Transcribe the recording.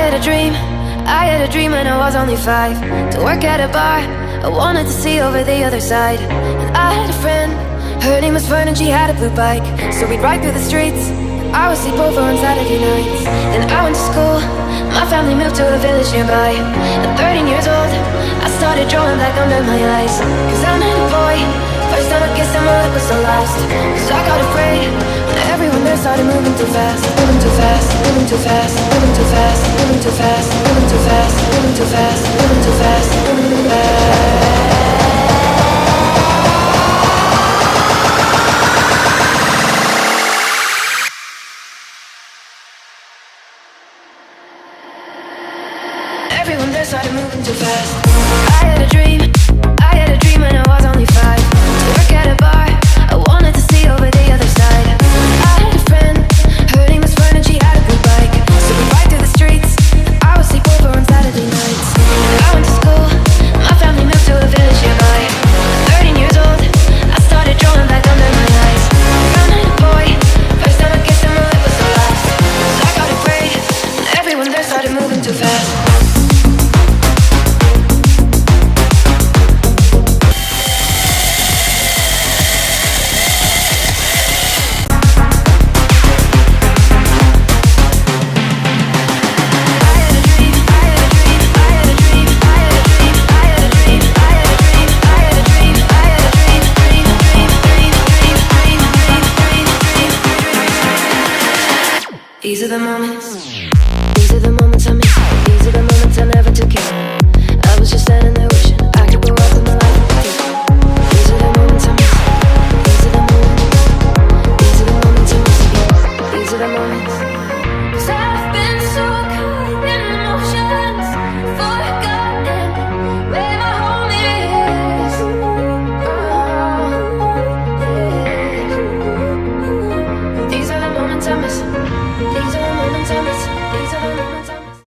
I had a dream when I was only 5, to work at a bar. I wanted to see over the other side. And I had a friend, her name was Fern, and she had a blue bike. So we'd ride through the streets, I would sleep over on Saturday nights. Then I went to school, my family moved to a village nearby. At 13 years old, I started drawing black under my eyes. Cause I'm a boy, first time I kissed him, my lip was so last. Cause I got afraid when everyone there started moving too fast. Moving too fast, moving too fast, moving too fast, moving too fast, moving too fast, moving too fast, moving too fast, moving too fast. Everyone there started moving too fast. I had a dream when I was only 5, to work at a bar. I wanted to see over the other side. I had a friend, her name was Fern, and she had a blue bike. So we'd ride through the streets, I would sleep over on Saturday nights. I went to school, my family moved to a village nearby. 13 years old, I started drawing black under my eyes. I'm a boy, first time I kissed him, my lip was so last. So I got afraid when everyone there started moving too fast. These are the moments I miss. These are the moments I never took in.